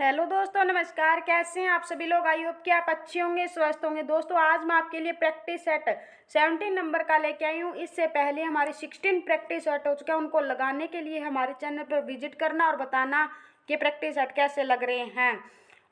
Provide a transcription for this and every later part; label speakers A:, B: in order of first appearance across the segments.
A: Hello दोस्तों, नमस्कार। कैसे हैं आप सभी लोग? आई होप कि आप अच्छे होंगे, स्वस्थ होंगे। दोस्तों, आज मैं आपके लिए प्रैक्टिस सेट 17 नंबर का लेके आई हूँ। इससे पहले हमारे 16 प्रैक्टिस सेट हो चुके हैं। उनको लगाने के लिए हमारे चैनल पर विजिट करना और बताना कि प्रैक्टिस सेट कैसे लग रहे हैं।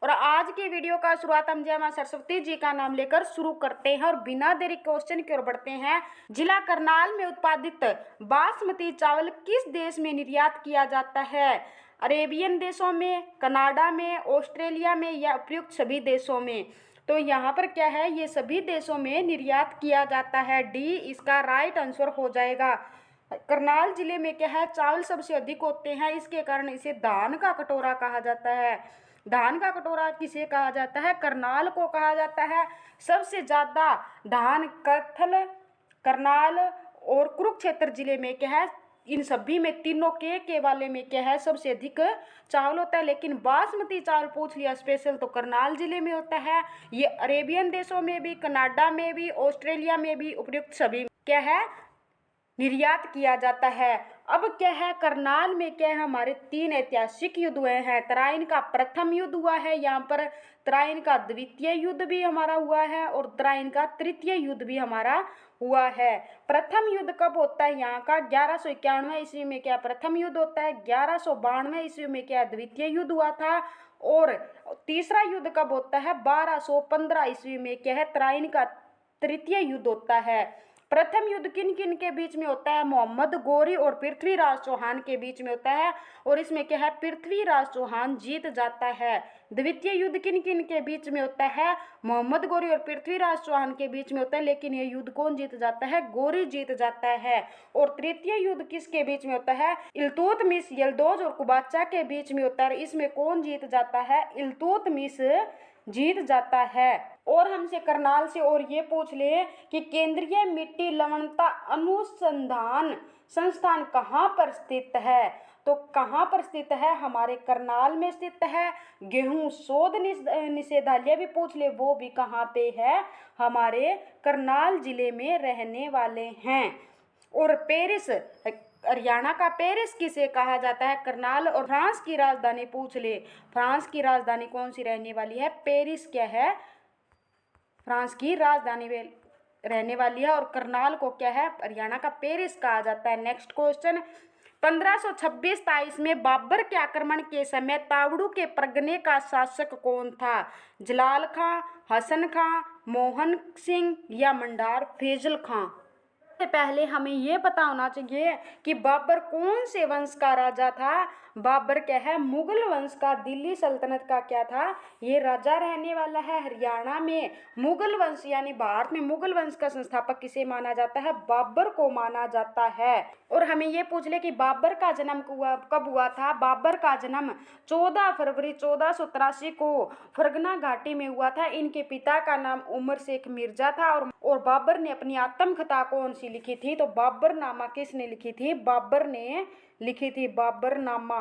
A: और आज की वीडियो का शुरुआत हम जय मां सरस्वती जी का नाम लेकर शुरू करते हैं और बिना देरी क्वेश्चन की ओर बढ़ते हैं। जिला करनाल में उत्पादित बासमती चावल किस देश में निर्यात किया जाता है? अरेबियन देशों में, कनाडा में, ऑस्ट्रेलिया में या उपयुक्त सभी देशों में? तो यहाँ पर क्या है, ये सभी देशों में निर्यात किया जाता है। डी इसका राइट आंसर हो जाएगा। करनाल जिले में क्या है, चावल सबसे अधिक होते हैं, इसके कारण इसे धान का कटोरा कहा जाता है। धान का कटोरा किसे कहा जाता है? करनाल को कहा जाता है। सबसे ज्यादा धान कैथल, करनाल और कुरुक्षेत्र जिले में क्या है, इन सभी में तीनों के वाले में क्या है, सबसे अधिक चावल होता है। लेकिन बासमती चावल पूछ लिया स्पेशल तो करनाल जिले में होता है। ये अरेबियन देशों में भी, कनाडा में भी, ऑस्ट्रेलिया में भी, उपयुक्त सभी क्या है, निर्यात किया जाता है। अब क्या है, करनाल में क्या है, हमारे 3 ऐतिहासिक युद्ध हुए हैं। तराइन का प्रथम युद्ध हुआ है, यहाँ पर तराइन का द्वितीय युद्ध भी हमारा हुआ है और तराइन का तृतीय युद्ध भी हमारा हुआ है। प्रथम युद्ध कब होता है? यहाँ का 1191 ईस्वी में क्या प्रथम युद्ध होता है। 1192 ईस्वी में क्या द्वितीय युद्ध हुआ था। और तीसरा युद्ध कब होता है? 1215 ईस्वी में क्या है, तराइन का तृतीय युद्ध होता है। प्रथम युद्ध किन किन के बीच में होता है? मोहम्मद गौरी और पृथ्वीराज चौहान के बीच में होता है और इसमें क्या है, पृथ्वीराज चौहान जीत जाता है। द्वितीय युद्ध किन किन के बीच में होता है? मोहम्मद गौरी और पृथ्वीराज चौहान के बीच में होता है, लेकिन यह युद्ध कौन जीत जाता है? गौरी जीत जाता है। और तृतीय युद्ध किसके बीच में होता है? इल्तुतमिश, यल्दौज और कुबाचा के बीच में होता है। इसमें कौन जीत जाता है? इल्तुतमिश जीत जाता है। और हमसे करनाल से और ये पूछ ले कि केंद्रीय मिट्टी लवणता अनुसंधान संस्थान कहाँ पर स्थित है? तो कहाँ पर स्थित है? हमारे करनाल में स्थित है। गेहूं शोध निषेधालय भी पूछ ले, वो भी कहाँ पे है? हमारे करनाल जिले में रहने वाले हैं। और पेरिस, हरियाणा का पेरिस किसे कहा जाता है? करनाल। और फ्रांस की राजधानी पूछ ले, फ्रांस की राजधानी कौन सी रहने वाली है? पेरिस क्या है, फ्रांस की राजधानी रहने वाली है। और करनाल को क्या है, हरियाणा का पेरिस कहा जाता है। नेक्स्ट क्वेश्चन, 1526-23 में बाबर के आक्रमण के समय तावड़ू के परगने का शासक कौन था? जलाल खां, हसन खां, मोहन सिंह या मंडार फैजल खां? से पहले हमें यह पता होना चाहिए कि बाबर कौन से वंश का राजा था। बाबर क्या है, मुगल वंश का, दिल्ली सल्तनत का क्या था, ये राजा रहने वाला है। हरियाणा में मुगल वंश यानी भारत में मुगल वंश का संस्थापक किसे माना जाता है? बाबर को माना जाता है। और हमें ये पूछ ले कि बाबर का जन्म कब हुआ था? बाबर का जन्म 14 फरवरी 1483 को फरगना घाटी में हुआ था। इनके पिता का नाम उमर शेख मिर्जा था। और बाबर ने अपनी आत्मकथा कौन सी लिखी थी? तो बाबर नामा किसने लिखी थी? बाबर ने लिखी थी। बाबर नामा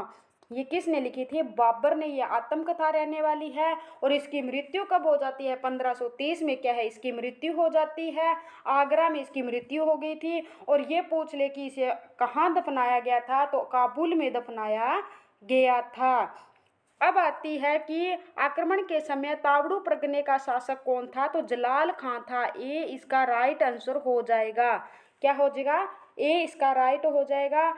A: ये किसने लिखी थी? बाबर ने। ये आत्मकथा रहने वाली है। और इसकी मृत्यु कब हो जाती है? 1530 में क्या है, इसकी मृत्यु हो जाती है। आगरा में इसकी मृत्यु हो गई थी। और ये पूछ ले कि इसे कहाँ दफनाया गया था? तो काबुल में दफनाया गया था। अब आती है कि आक्रमण के समय तावड़ू परगने का शासक कौन था? तो जलाल खां था। ए इसका राइट आंसर हो जाएगा। क्या हो जाएगा? ए इसका राइट हो जाएगा।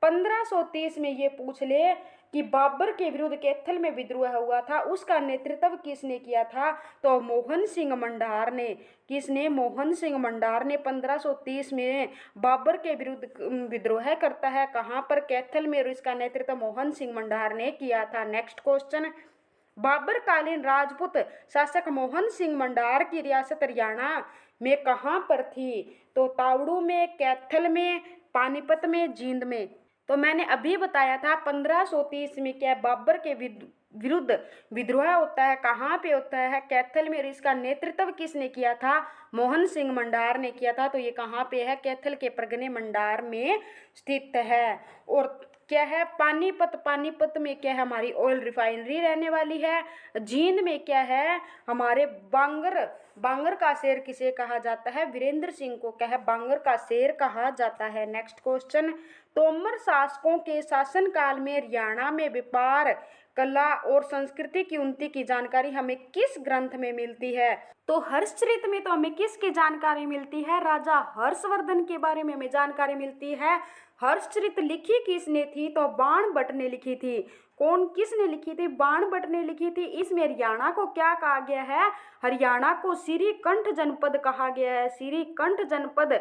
A: 1530 में ये पूछ ले कि बाबर के विरुद्ध कैथल में विद्रोह हुआ था, उसका नेतृत्व किसने किया था? तो मोहन सिंह मंडार ने। किसने? मोहन सिंह मंडार ने 1530 में बाबर के विरुद्ध विद्रोह करता है। कहाँ पर? कैथल में। और इसका नेतृत्व मोहन सिंह मंडार ने किया था। नेक्स्ट क्वेश्चन, बाबर कालीन राजपूत शासक मोहन सिंह मंडार की रियासत हरियाणा में कहाँ पर थी? तो तावड़ू में, कैथल में, पानीपत में, जींद में। तो मैंने अभी बताया था 1530 में क्या बाबर के विरुद्ध विद्रोह होता है। कहाँ पे होता है? कैथल में। और इसका नेतृत्व किसने किया था? मोहन सिंह मंडार ने किया था। तो ये कहाँ पे है? कैथल के परगने मंडार में स्थित है। और क्या है, पानीपत। पानीपत में क्या है, हमारी ऑयल रिफाइनरी रहने वाली है। जींद में क्या है, हमारे बांगर। बांगर का शेर किसे कहा जाता है? वीरेंद्र सिंह को क्या है, बांगर का शेर कहा जाता है। नेक्स्ट क्वेश्चन, तोमर शासकों के शासनकाल में हरियाणा में व्यापार कला और संस्कृति की उन्नति की जानकारी हमें किस ग्रंथ में मिलती है? तो हर्षचरित में तो हमें किसकी जानकारी मिलती है? राजा हर्षवर्धन के बारे में हमें जानकारी मिलती है। हर्षचरित लिखी किसने थी? तो बाणभट्ट ने लिखी थी। कौन किसने लिखी थी? बाणभट्ट ने लिखी थी। इसमें हरियाणा को क्या कहा गया है? हरियाणा को श्रीकंठ जनपद कहा गया है। श्रीकंठ जनपद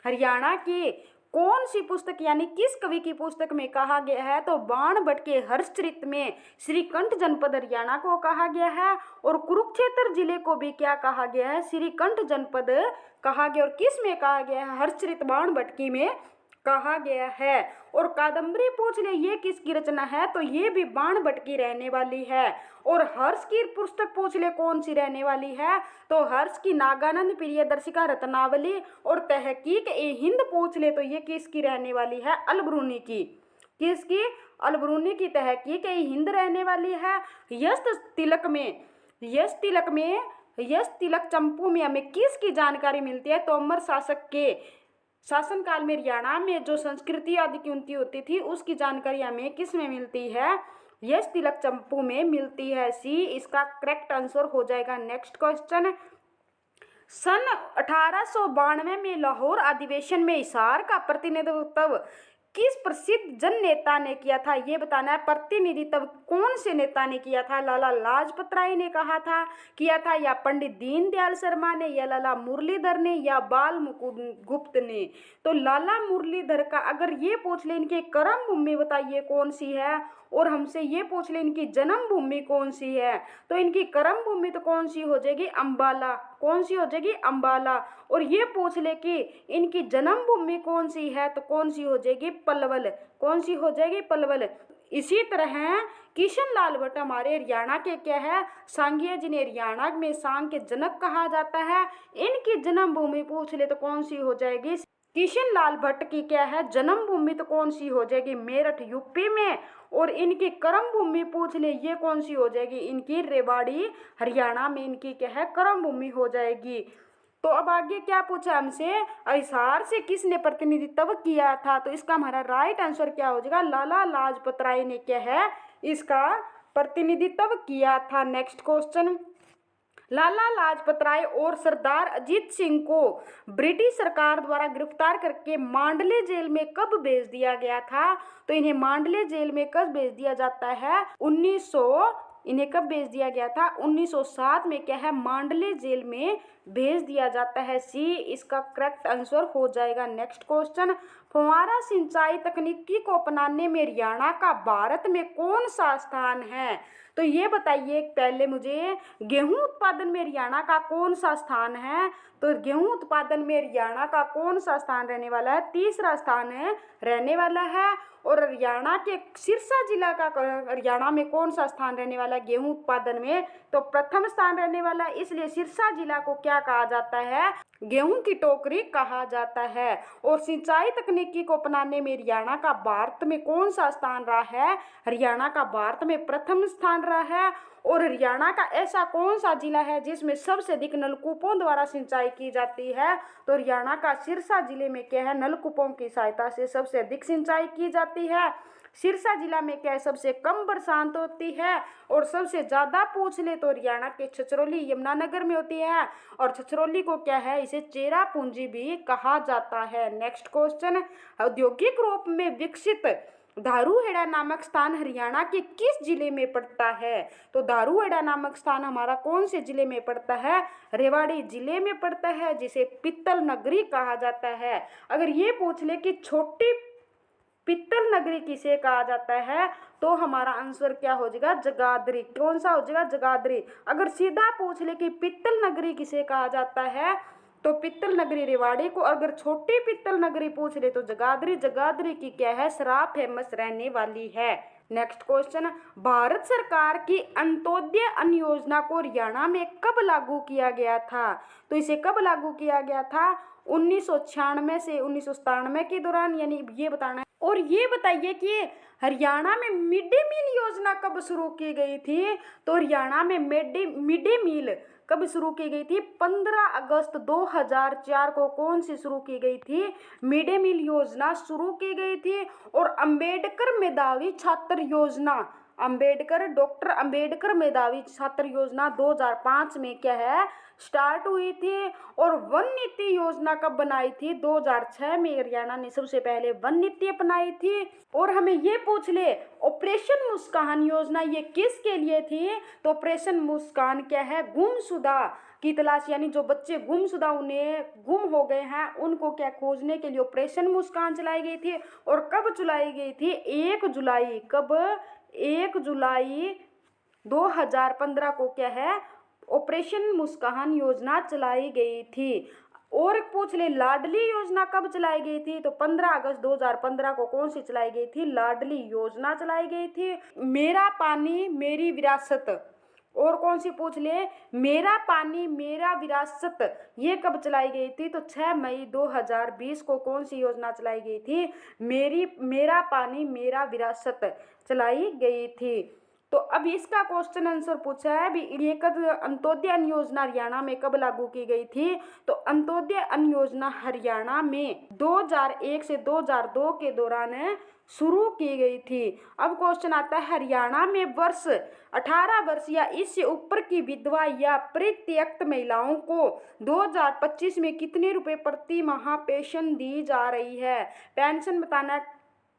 A: हरियाणा की कौन सी पुस्तक यानी किस कवि की पुस्तक में कहा गया है? तो बाणभट्ट के हर्षचरित में श्रीकंठ जनपद हरियाणा को कहा गया है। और कुरुक्षेत्र जिले को भी क्या कहा गया है? श्रीकंठ जनपद कहा गया। और किस में कहा गया है? हर्षचरित बाणभट्ट की में कहा गया है। और कादम्बरी पूछ ले ये किसकी रचना है? तो ये भी बाणभट्ट की रहने वाली है। और हर्ष की पुस्तक पूछ ले कौन सी रहने वाली है? तो हर्ष की नागानंद प्रियदर्शिका रत्नावली। और तहकीक ए हिंद पूछ ले तो ये किसकी रहने वाली है? अलबरूनी की। किसकी? अलबरूनी की तहकीक ए हिंद रहने वाली है। यश तिलक चंपू में हमें किसकी जानकारी मिलती है? तोमर शासक के शासनकाल में हरियाणा में जो संस्कृति आदि की उन्नति होती थी उसकी जानकारी हमें किस में मिलती है? यश तिलक चंपू में मिलती है। सी इसका करेक्ट आंसर हो जाएगा। नेक्स्ट क्वेश्चन, सन 1892 में लाहौर अधिवेशन में हिसार का प्रतिनिधित्व किस प्रसिद्ध जन नेता ने किया था? ये बताना है। प्रतिनिधित्व कौन से नेता ने किया था? लाला लाजपत राय ने किया था या पंडित दीनदयाल शर्मा ने या लाला मुरलीधर ने या बाल मुकुंद गुप्त ने? तो लाला मुरलीधर का अगर ये पूछ ले इनकी कर्म भूमि बताइए कौन सी है, और हमसे ये पूछ ले इनकी जन्म भूमि कौन सी है, तो इनकी कर्म भूमि तो कौन सी हो जाएगी? अंबाला। कौन सी हो जाएगी? अंबाला। और ये पूछ ले कि इनकी जन्म भूमि कौन सी है, तो कौन सी हो जाएगी? पलवल। कौन सी हो जाएगी? पलवल। इसी तरह किशन लाल भट्ट हमारे हरियाणा के क्या है? सांगिया, जिन्हें हरियाणा में सांग के जनक कहा जाता है। इनकी जन्म भूमि पूछ ले तो कौन सी हो जाएगी? किशन लाल भट्ट की क्या है? जन्म भूमि तो कौन सी हो जाएगी? मेरठ यूपी में। और इनकी कर्म भूमि पूछ ले ये कौन सी हो जाएगी? इनकी रेवाड़ी हरियाणा में इनकी क्या है? कर्म भूमि हो जाएगी। तो अब आगे क्या पूछा हमसे? हिसार से किसने प्रतिनिधित्व किया था? तो इसका हमारा राइट आंसर क्या हो जाएगा? लाला लाजपत राय ने क्या है? इसका प्रतिनिधित्व किया था। नेक्स्ट क्वेश्चन, लाला लाजपत राय और सरदार अजीत सिंह को ब्रिटिश सरकार द्वारा गिरफ्तार करके मांडले जेल में कब भेज दिया गया था? तो इन्हें मांडले जेल में कब भेज दिया जाता है? इन्हें कब भेज दिया गया था? 1907 में क्या है? मांडले जेल में भेज दिया जाता है। सी इसका करेक्ट आंसर हो जाएगा। नेक्स्ट क्वेश्चन, फुहारा सिंचाई तकनीकी को अपनाने में हरियाणा का भारत में कौन सा स्थान है? तो ये बताइए पहले मुझे, गेहूं उत्पादन में हरियाणा का कौन सा स्थान है? तो गेहूं उत्पादन में हरियाणा का कौन सा स्थान रहने वाला है? तीसरा स्थान है रहने वाला है। और हरियाणा के सिरसा जिला का हरियाणा में कौन सा स्थान रहने वाला है गेहूं उत्पादन में? तो प्रथम स्थान रहने वाला है। इसलिए सिरसा जिला को क्या कहा जाता है? गेहूं की टोकरी कहा जाता है। और सिंचाई तकनीकी को अपनाने में हरियाणा का भारत में कौन सा स्थान रहा है? हरियाणा का भारत में प्रथम स्थान रहा है। और हरियाणा का ऐसा कौन सा जिला है जिसमें सबसे अधिक नलकूपों द्वारा सिंचाई की जाती है? तो हरियाणा का सिरसा जिले में क्या है? नलकूपों की सहायता से सबसे अधिक सिंचाई की जाती है। सिरसा जिला में क्या है? सबसे कम बरसात होती है। और सबसे ज्यादा पूछ ले तो हरियाणा के छछरौली यमुनानगर में होती है। और छछरौली को क्या है? इसे चेरापूंजी भी कहा जाता है। नेक्स्ट क्वेश्चन, औद्योगिक रूप में विकसित धारूहेड़ा नामक स्थान हरियाणा के किस जिले में पड़ता है? तो धारूहेड़ा नामक स्थान हमारा कौन से जिले में पड़ता है? रेवाड़ी जिले में पड़ता है, जिसे पित्तल नगरी कहा जाता है। अगर ये पूछ ले कि छोटी पित्तल नगरी किसे कहा जाता है, तो हमारा आंसर क्या हो जाएगा? जगाधरी। कौन सा हो जाएगा? जगाधरी। अगर सीधा पूछ ले कि पित्तल नगरी किसे कहा जाता है, तो पित्तल नगरी रेवाड़ी को। अगर छोटी पित्तल नगरी पूछ ले तो जगाधरी। जगाधरी की क्या है? शराब फेमस रहने वाली है। नेक्स्ट क्वेश्चन, भारत सरकार की अंत्योदय अन्न योजना को हरियाणा में कब लागू किया गया था? तो इसे कब लागू किया गया था? 1996 से 1997 के दौरान, यानी ये बताना है। और ये बताइए कि हरियाणा में मिड डे मील योजना कब शुरू की गई थी? तो हरियाणा में मिड डे मील कब शुरू की गई थी? 15 अगस्त 2004 को कौन सी शुरू की गई थी? मिड डे मील योजना शुरू की गई थी। और अंबेडकर मेधावी छात्र योजना अंबेडकर, डॉक्टर अंबेडकर मेधावी छात्र योजना 2005 में क्या है स्टार्ट हुई थी। और वन नीति योजना कब बनाई थी? 2006 में हरियाणा ने सबसे पहले वन नीति अपनाई थी। और हमें ये पूछ ले ऑपरेशन मुस्कान योजना ये किसके लिए थी? तो ऑपरेशन मुस्कान क्या है? गुमशुदा की तलाश, यानी जो बच्चे गुमशुदा उन्हें गुम हो गए हैं उनको क्या खोजने के लिए ऑपरेशन मुस्कान चलाई गई थी। और कब चलाई गई थी? 1 जुलाई। कब? 1 जुलाई 2015 को क्या है ऑपरेशन मुस्कान योजना चलाई गई थी। और पूछ ले लाडली योजना कब चलाई गई थी? तो 15 अगस्त 2015 को कौन सी चलाई गई थी? लाडली योजना चलाई गई थी। मेरा पानी मेरी विरासत, और कौन सी पूछ ले? मेरा पानी मेरा विरासत, ये कब चलाई गई थी? तो 6 मई 2020 को कौन सी योजना चलाई गई थी? मेरा पानी मेरा विरासत चलाई गई थी। तो अब इसका क्वेश्चन आंसर पूछा है अभी ये अंत्योदय अन्न योजना हरियाणा में कब लागू की गई थी? तो अंत्योदय अन्न योजना हरियाणा में 2001 से 2002 के दौरान शुरू की गई थी। अब क्वेश्चन आता है हरियाणा में वर्ष 18 वर्ष या इससे ऊपर की विधवा या परित्यक्त महिलाओं को 2025 में कितने रुपए प्रति माह पेंशन दी जा रही है? पेंशन बताना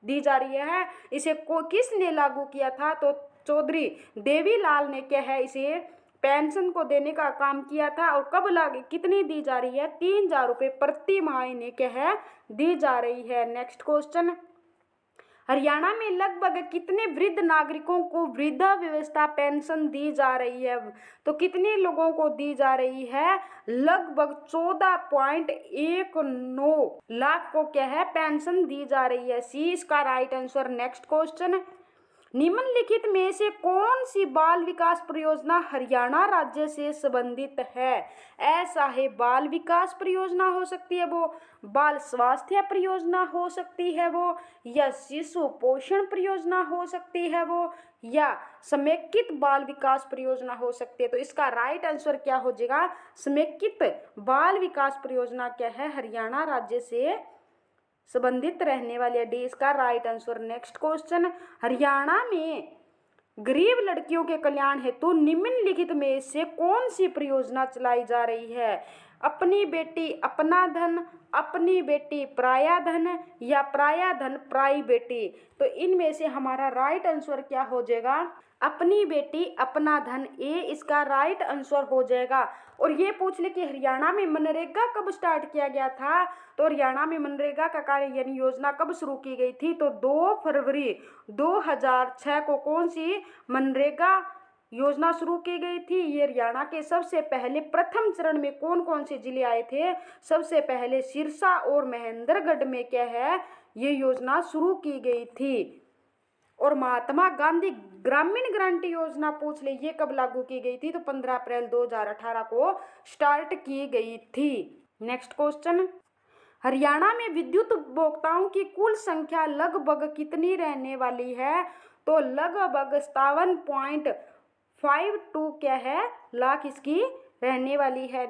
A: दी जा रही है। इसे किसने लागू किया था? तो चौधरी देवीलाल ने क्या है इसे पेंशन को देने का काम किया था। और कब लागू कितनी दी जा रही है? 3000 रुपये प्रति माह इन्हें क्या है दी जा रही है। नेक्स्ट क्वेश्चन, हरियाणा में लगभग कितने वृद्ध नागरिकों को वृद्धावस्था पेंशन दी जा रही है? तो कितने लोगों को दी जा रही है? लगभग 14.19 लाख को क्या है पेंशन दी जा रही है। सी इसका राइट आंसर। नेक्स्ट क्वेश्चन, निम्नलिखित में से कौन सी बाल विकास परियोजना हरियाणा राज्य से संबंधित है? ऐसा है बाल विकास परियोजना हो सकती है वो, बाल स्वास्थ्य परियोजना हो सकती है वो, या शिशु पोषण परियोजना हो सकती है वो, या समेकित बाल विकास परियोजना हो सकती है। तो इसका राइट आंसर क्या हो जाएगा? समेकित बाल विकास परियोजना क्या है हरियाणा राज्य से संबंधित रहने वाली है। डी इसका right answer. Next question, Haryana में गरीब लड़कियों के कल्याण हेतु निम्नलिखित में से कौन सी परियोजना चलाई जा रही है? अपनी बेटी अपना धन, अपनी बेटी पराया धन, या पराया धन पराई बेटी। तो इनमें से हमारा राइट आंसर क्या हो जाएगा? अपनी बेटी अपना धन, ए इसका राइट आंसर हो जाएगा। और ये पूछ ले कि हरियाणा में मनरेगा कब स्टार्ट किया गया था? तो हरियाणा में मनरेगा का कार्य यानी योजना कब शुरू की गई थी? तो 2 फरवरी 2006 को कौन सी मनरेगा योजना शुरू की गई थी। ये हरियाणा के सबसे पहले प्रथम चरण में कौन कौन से जिले आए थे? सबसे पहले सिरसा और महेंद्रगढ़ में क्या है ये योजना शुरू की गई थी। और महात्मा गांधी ग्रामीण गारंटी योजना पूछ ले ये कब लागू की गई थी? तो 15 अप्रैल 2018 को स्टार्ट की गई थी। नेक्स्ट क्वेश्चन, हरियाणा में विद्युत उपभोक्ताओं की कुल संख्या लगभग कितनी रहने वाली है? तो लगभग 57.52 क्या है लाख इसकी रहने वाली है।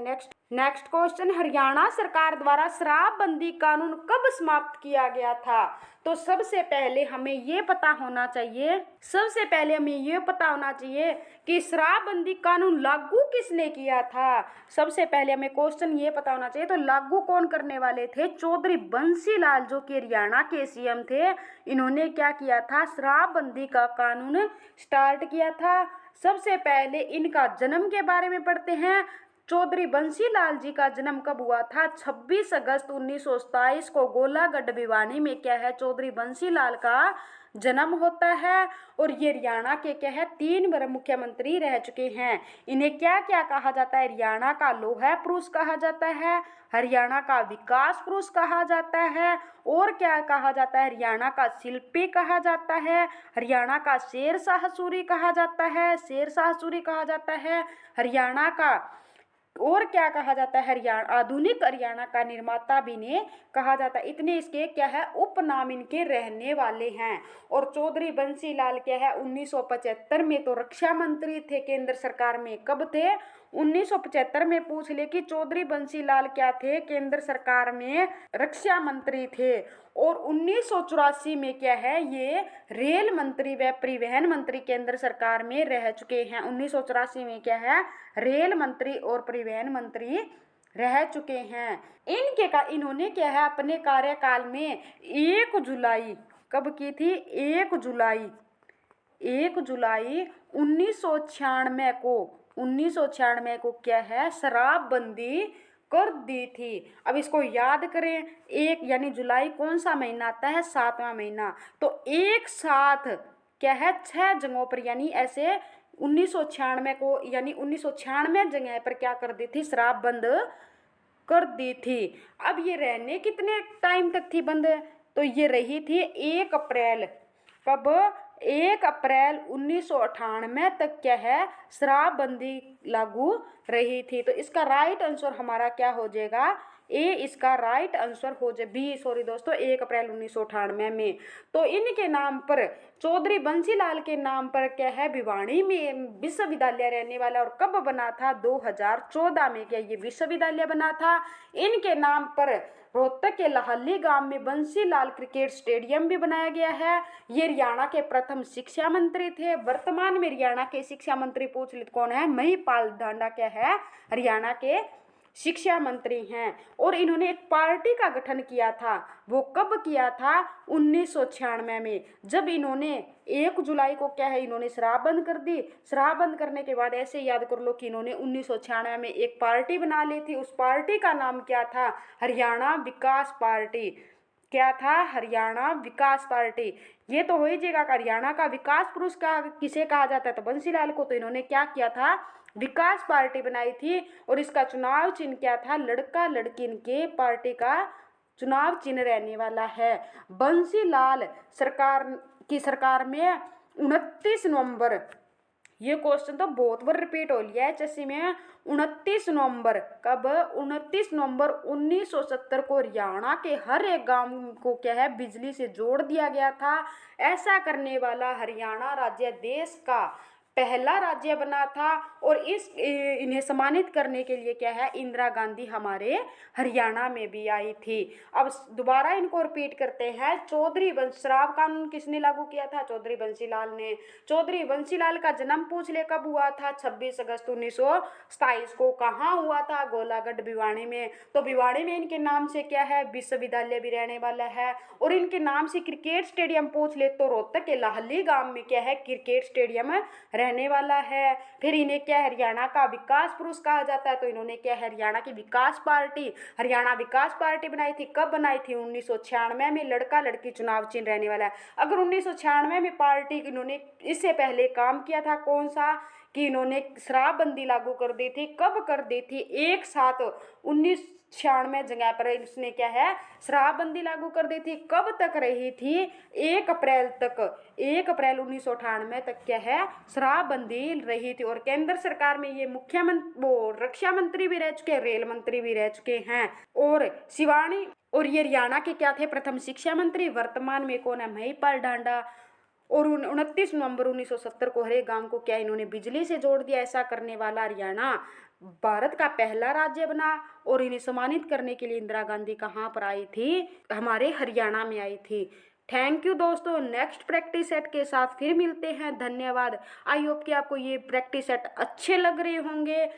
A: नेक्स्ट क्वेश्चन, हरियाणा सरकार द्वारा शराबबंदी कानून कब समाप्त किया गया था? तो सबसे पहले हमें ये पता होना चाहिए कि शराबबंदी कानून लागू किसने किया था। सबसे पहले हमें क्वेश्चन ये पता होना चाहिए। तो लागू कौन करने वाले थे? चौधरी बंसी लाल जो कि हरियाणा के सीएम थे। इन्होंने क्या किया था? शराबबंदी का कानून स्टार्ट किया था। सबसे पहले इनका जन्म के बारे में पढ़ते हैं। चौधरी बंसीलाल जी का जन्म कब हुआ था? 26 अगस्त 1927 को गोलागढ़ भिवानी में क्या है चौधरी बंसीलाल का जन्म होता है। और ये हरियाणा के क्या है 3 बार मुख्यमंत्री रह चुके हैं। इन्हें क्या क्या कहा जाता है? हरियाणा का लौह पुरुष कहा जाता है, हरियाणा का विकास पुरुष कहा जाता है, और क्या कहा जाता है? हरियाणा का शिल्पी कहा जाता है, हरियाणा का शेरशाह सूरी कहा जाता है, हरियाणा का और क्या कहा जाता है? हरियाणा आधुनिक हरियाणा का निर्माता भी ने कहा जाता है। इतने इसके क्या है उपनाम इनके रहने वाले हैं। और चौधरी बंसीलाल क्या है 1975 में तो रक्षा मंत्री थे केंद्र सरकार में। कब थे? 1975 में। पूछ ले कि चौधरी बंसीलाल क्या थे? केंद्र सरकार में रक्षा मंत्री थे। और 1984 में क्या है, ये रेल मंत्री व परिवहन मंत्री केंद्र सरकार में रह चुके हैं। 1984 में क्या है, रेल मंत्री और परिवहन मंत्री रह चुके हैं। इन्होंने क्या है, अपने कार्यकाल में 1 जुलाई कब की थी, 1 जुलाई 1996 को क्या है, शराबबंदी कर दी थी। अब इसको याद करें, एक यानी जुलाई कौन सा महीना आता है, 7वां महीना। तो एक साथ क्या है, 6 जगहों पर यानी ऐसे 1996 को यानी 1996 जगह पर क्या कर दी थी, शराब बंद कर दी थी। अब ये रहने कितने टाइम तक थी बंद, तो ये रही थी 1 अप्रैल, कब, 1 अप्रैल 1998 तक क्या है, शराबबंदी लागू रही थी। तो इसका राइट आंसर हमारा क्या हो जाएगा, ए इसका राइट आंसर हो जाए, बी सॉरी दोस्तों, 1 अप्रैल 1998 में। तो इनके नाम पर, चौधरी बंसीलाल के नाम पर क्या है, भिवानी में विश्वविद्यालय रहने वाला, और कब बना था, 2014 में क्या ये विश्वविद्यालय बना था। इनके नाम पर रोहतक के लाहली गांव में बंसीलाल क्रिकेट स्टेडियम भी बनाया गया है। ये हरियाणा के प्रथम शिक्षा मंत्री थे। वर्तमान में हरियाणा के शिक्षा मंत्री पूछ ले कौन है, महिपाल ढांडा क्या है, हरियाणा के शिक्षा मंत्री हैं। और इन्होंने एक पार्टी का गठन किया था, वो कब किया था, 1996 में, जब इन्होंने 1 जुलाई को क्या है, इन्होंने शराब बंद कर दी। शराब बंद करने के बाद ऐसे याद कर लो कि इन्होंने 1996 में एक पार्टी बना ली थी। उस पार्टी का नाम क्या था, हरियाणा विकास पार्टी। क्या था, हरियाणा विकास पार्टी। ये तो हो ही जाएगा, हरियाणा का विकास पुरुष का किसे कहा जाता है, तो बंसीलाल को। तो इन्होंने क्या किया था, विकास पार्टी बनाई थी। और इसका चुनाव चिन्ह क्या था, लड़का लड़की के पार्टी का चुनाव चिन्ह रहने वाला है। बंसीलाल सरकार में 29 नवंबर, ये क्वेश्चन तो बहुत बार रिपीट हो लिया है चस्सी में, 29 नवंबर, कब, 29 नवंबर 1970 को हरियाणा के हर एक गांव को क्या है, बिजली से जोड़ दिया गया था। ऐसा करने वाला हरियाणा राज्य देश का पहला राज्य बना था। और इन्हें सम्मानित करने के लिए क्या है, इंदिरा गांधी हमारे हरियाणा में भी आई थी। अब दोबारा इनको रिपीट करते हैं। शराब कानून किसने लागू किया था, चौधरी बंसीलाल ने। चौधरी बंसीलाल का जन्म पूछ ले कब हुआ था, 26 अगस्त 1927 को। कहाँ हुआ था, गोलागढ़ भिवानी में। तो भिवानी में इनके नाम से क्या है, विश्वविद्यालय भी रहने वाला है। और इनके नाम से क्रिकेट स्टेडियम पूछ ले तो रोहतक के लाहली गांव में क्या है, क्रिकेट स्टेडियम रहने वाला है। फिर इन्हें क्या, हरियाणा का विकास पुरुष कहा जाता है। तो इन्होंने क्या, हरियाणा की विकास पार्टी, हरियाणा विकास पार्टी बनाई थी। कब बनाई थी, 1996 में। लड़का लड़की चुनाव चिन्ह रहने वाला है। अगर 1996 में पार्टी, इन्होंने इससे पहले काम किया था कौन सा, कि इन्होंने शराबबंदी लागू कर दी थी। कब कर दी थी, एक साथ 1996 जगह पर इसने क्या है, शराबबंदी लागू कर दी थी। कब तक रही थी, 1 अप्रैल तक, 1 अप्रैल 1998 तक क्या है, शराबबंदी रही थी। और केंद्र सरकार में ये रक्षा मंत्री भी रह चुके, रेल मंत्री भी रह चुके हैं। और शिवानी, और ये हरियाणा के क्या थे, प्रथम शिक्षा मंत्री। वर्तमान में कौन है, महिपाल ढांडा। और 29 नवंबर 1970 को हरे गांव को क्या, इन्होंने बिजली से जोड़ दिया। ऐसा करने वाला हरियाणा भारत का पहला राज्य बना। और इन्हें सम्मानित करने के लिए इंदिरा गांधी कहाँ पर आई थी, हमारे हरियाणा में आई थी। थैंक यू दोस्तों, नेक्स्ट प्रैक्टिस सेट के साथ फिर मिलते हैं। धन्यवाद। आई होप कि आपको ये प्रैक्टिस सेट अच्छे लग रहे होंगे।